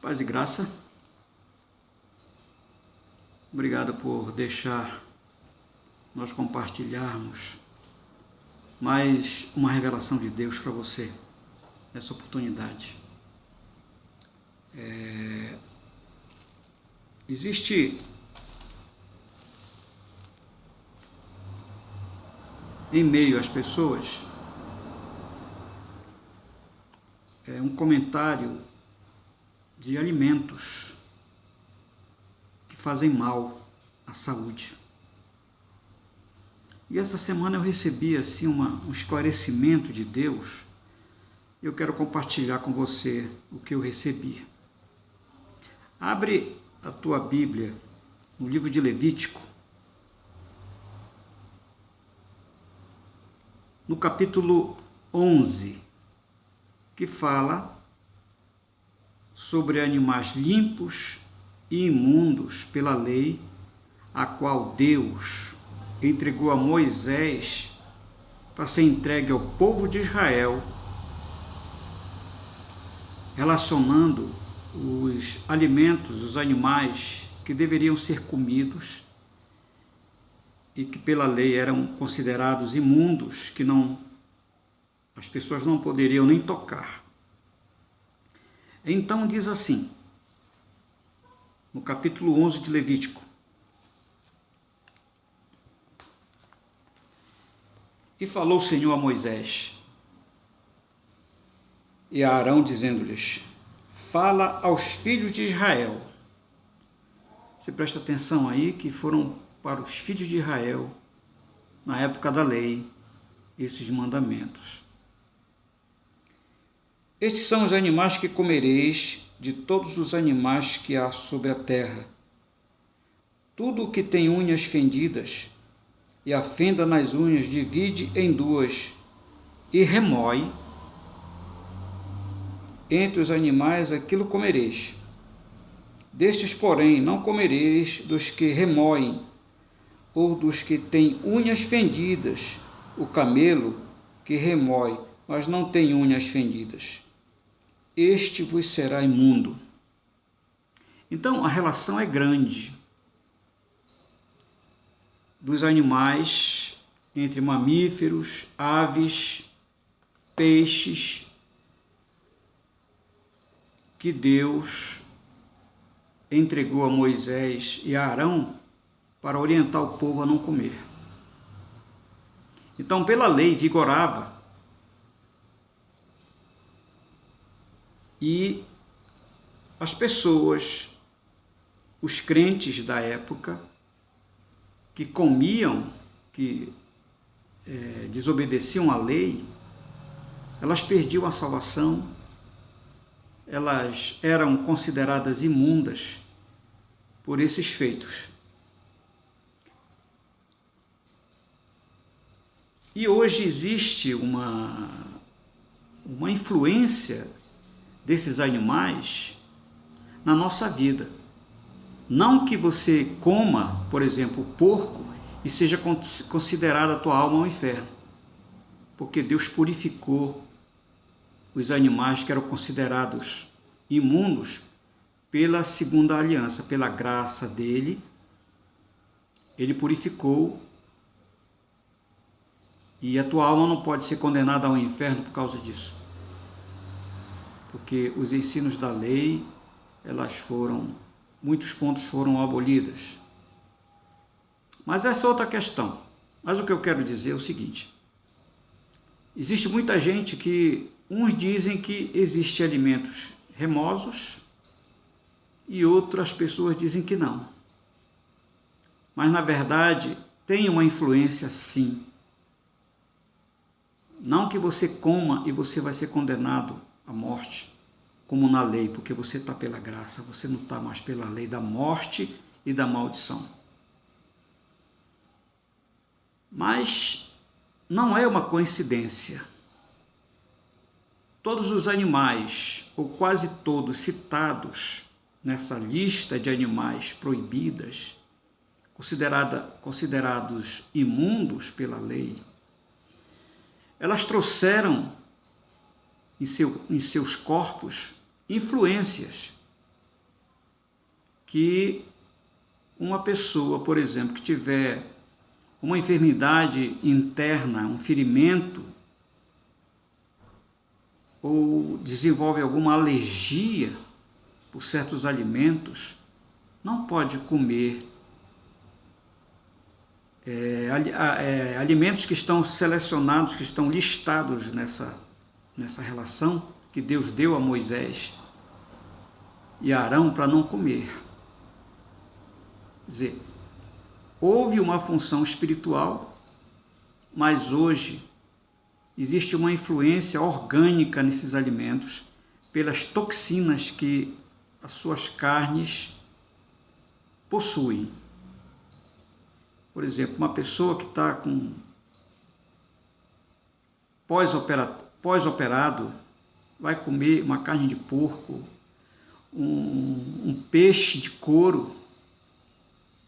Paz e graça. Obrigado por deixar nós compartilharmos mais uma revelação de Deus para você, nessa oportunidade. Existe em meio às pessoas um comentário de alimentos que fazem mal à saúde. E essa semana eu recebi assim um esclarecimento de Deus. Eu quero compartilhar com você o que eu recebi. Abre a tua Bíblia no livro de Levítico, no capítulo 11, que fala sobre animais limpos e imundos pela lei, a qual Deus entregou a Moisés para ser entregue ao povo de Israel, relacionando os alimentos, os animais que deveriam ser comidos e que pela lei eram considerados imundos, que as pessoas não poderiam nem tocar. Então diz assim, no capítulo 11 de Levítico: E falou o Senhor a Moisés e a Arão, dizendo-lhes: Fala aos filhos de Israel. Você presta atenção aí que foram para os filhos de Israel, na época da lei, esses mandamentos. Estes são os animais que comereis de todos os animais que há sobre a terra. Tudo o que tem unhas fendidas, e a fenda nas unhas divide em duas, e remói. Entre os animais aquilo comereis. Destes, porém, não comereis dos que remoem, ou dos que têm unhas fendidas, o camelo que remói, mas não tem unhas fendidas. Este vos será imundo. Então, a relação é grande dos animais entre mamíferos, aves, peixes, que Deus entregou a Moisés e a Arão para orientar o povo a não comer. Então, pela lei vigorava, e as pessoas, os crentes da época, que comiam, que desobedeciam à lei, elas perdiam a salvação, elas eram consideradas imundas por esses feitos. E hoje existe uma influência desses animais na nossa vida. Não que você coma, por exemplo, porco e seja considerada a tua alma ao inferno, porque Deus purificou os animais que eram considerados imundos pela segunda aliança, pela graça dele. Ele purificou, e a tua alma não pode ser condenada ao inferno por causa disso, porque os ensinos da lei, muitos pontos foram abolidos. Mas essa é outra questão. Mas o que eu quero dizer é o seguinte: existe muita gente que uns dizem que existem alimentos remosos e outras pessoas dizem que não. Mas na verdade tem uma influência, sim. Não que você coma e você vai ser condenado à morte, como na lei, porque você está pela graça, você não está mais pela lei da morte e da maldição. Mas não é uma coincidência. Todos os animais, ou quase todos, citados nessa lista de animais proibidas, considerados imundos pela lei, elas trouxeram em seus corpos influências que uma pessoa, por exemplo, que tiver uma enfermidade interna, um ferimento, ou desenvolve alguma alergia por certos alimentos, não pode comer alimentos que estão selecionados, que estão listados nessa relação que Deus deu a Moisés e a Arão para não comer. Quer dizer, houve uma função espiritual, mas hoje existe uma influência orgânica nesses alimentos pelas toxinas que as suas carnes possuem. Por exemplo, uma pessoa que está com pós-operado vai comer uma carne de porco, um peixe de couro,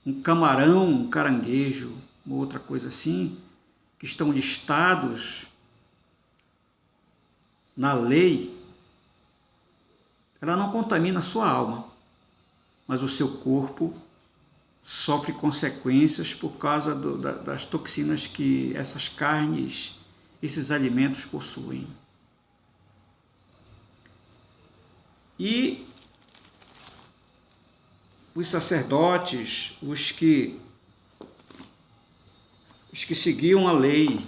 um camarão, um caranguejo, uma outra coisa assim, que estão listados na lei, ela não contamina a sua alma, mas o seu corpo sofre consequências por causa das toxinas que essas carnes, esses alimentos possuem. E os sacerdotes, os que seguiam a lei,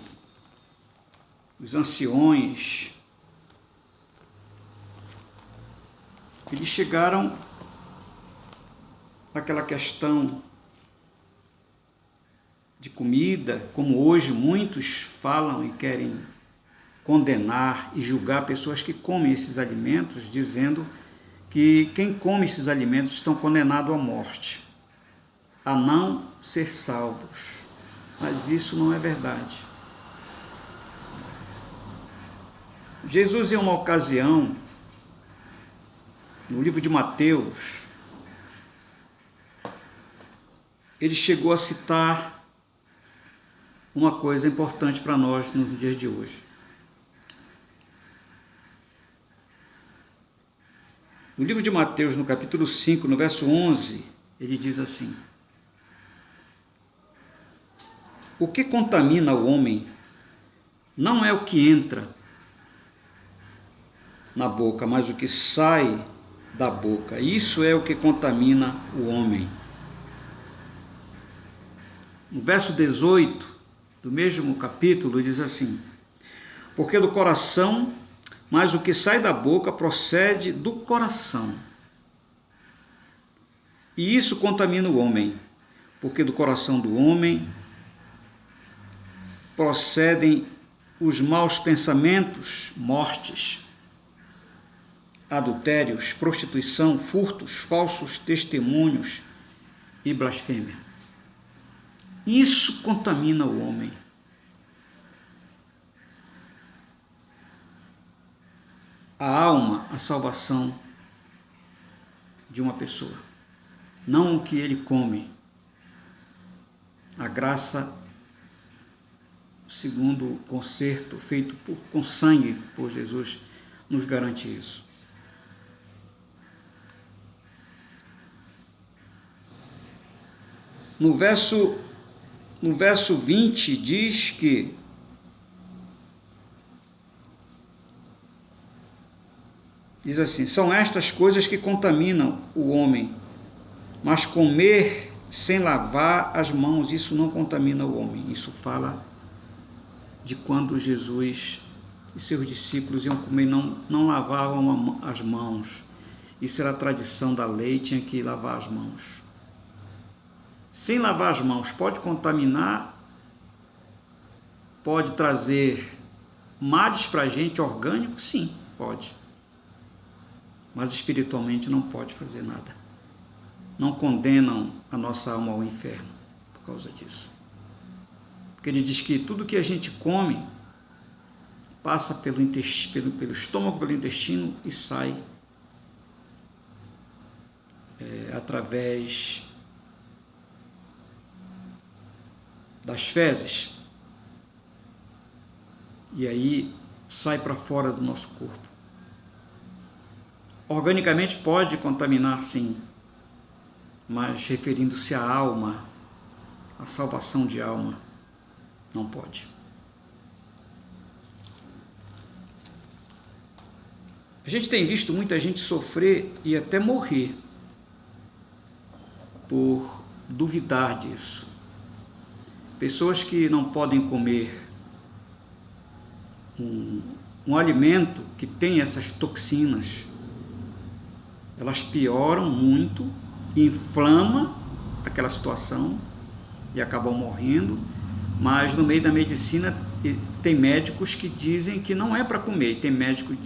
os anciões, eles chegaram àquela questão de comida, como hoje muitos falam e querem condenar e julgar pessoas que comem esses alimentos, dizendo que quem come esses alimentos estão condenados à morte, a não ser salvos. Mas isso não é verdade. Jesus, em uma ocasião, no livro de Mateus, ele chegou a citar uma coisa importante para nós nos dias de hoje. No livro de Mateus, no capítulo 5, no verso 11, ele diz assim: o que contamina o homem não é o que entra na boca, mas o que sai da boca. Isso é o que contamina o homem. No verso 18 do mesmo capítulo diz assim: porque do coração, mas o que sai da boca procede do coração. E isso contamina o homem, porque do coração do homem procedem os maus pensamentos, mortes, adultérios, prostituição, furtos, falsos testemunhos e blasfêmia. Isso contamina o homem. A alma, a salvação de uma pessoa, não o que ele come. A graça, segundo o concerto feito com sangue por Jesus, nos garante isso. No verso 20 diz que diz assim: são estas coisas que contaminam o homem, mas comer sem lavar as mãos, isso não contamina o homem. Isso fala de quando Jesus e seus discípulos iam comer, não lavavam as mãos. Isso era a tradição da lei, tinha que lavar as mãos. Sem lavar as mãos, pode contaminar, pode trazer males para a gente, orgânico? Sim, pode. Mas espiritualmente não pode fazer nada. Não condenam a nossa alma ao inferno por causa disso. Porque ele diz que tudo que a gente come passa pelo estômago, pelo intestino e sai através das fezes, e aí sai para fora do nosso corpo. Organicamente pode contaminar, sim, mas referindo-se à alma, à salvação de alma, não pode. A gente tem visto muita gente sofrer e até morrer por duvidar disso. Pessoas que não podem comer um alimento que tem essas toxinas, elas pioram muito, inflama aquela situação e acabam morrendo. Mas no meio da medicina tem médicos que dizem que não é para comer, e tem médicos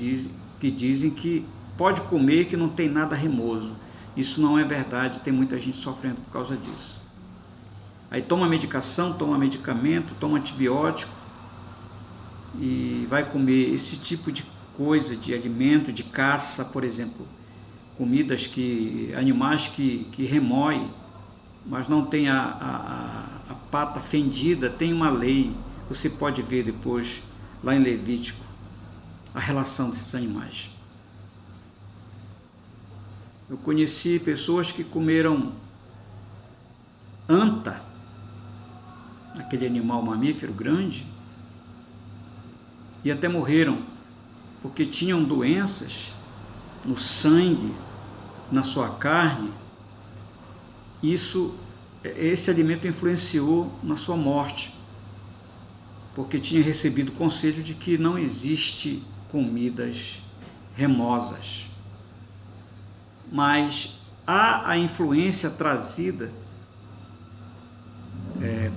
que dizem que pode comer, que não tem nada remoso. Isso não é verdade, tem muita gente sofrendo por causa disso. Aí toma medicação, toma medicamento, toma antibiótico e vai comer esse tipo de coisa, de alimento, de caça, por exemplo, animais que remoem, mas não tem a pata fendida. Tem uma lei, você pode ver depois lá em Levítico a relação desses animais. Eu conheci pessoas que comeram anta, aquele animal mamífero grande, e até morreram, porque tinham doenças no sangue, na sua carne. Esse alimento influenciou na sua morte, porque tinha recebido o conselho de que não existe comidas remosas. Mas há a influência trazida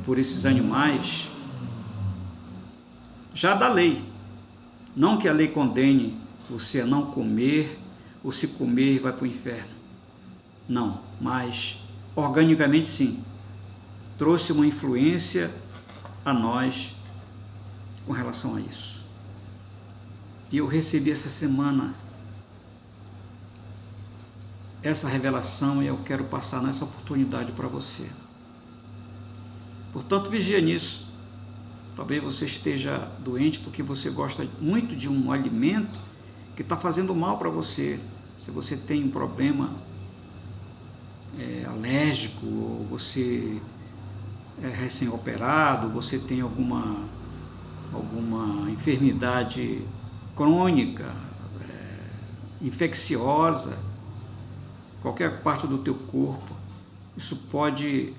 por esses animais já da lei. Não que a lei condene você a não comer, ou se comer vai para o inferno. Não, mas organicamente sim. Trouxe uma influência a nós com relação a isso. E eu recebi essa semana essa revelação e eu quero passar nessa oportunidade para você. Portanto, vigia nisso. Talvez você esteja doente porque você gosta muito de um alimento que está fazendo mal para você. Se você tem um problema alérgico, ou você é recém-operado, você tem alguma enfermidade crônica, infecciosa, qualquer parte do teu corpo, isso pode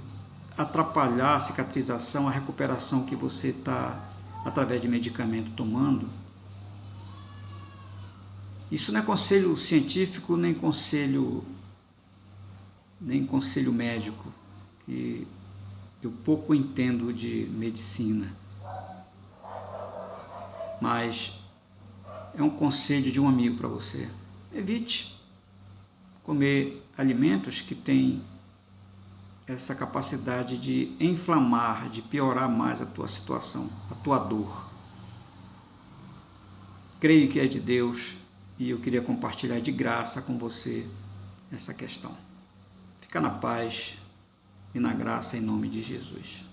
atrapalhar a cicatrização, a recuperação que você está, através de medicamento, tomando. Isso não é conselho científico, nem conselho médico, que eu pouco entendo de medicina. Mas é um conselho de um amigo para você. Evite comer alimentos que têm essa capacidade de inflamar, de piorar mais a tua situação, a tua dor. Creio que é de Deus e eu queria compartilhar de graça com você essa questão. Fica na paz e na graça em nome de Jesus.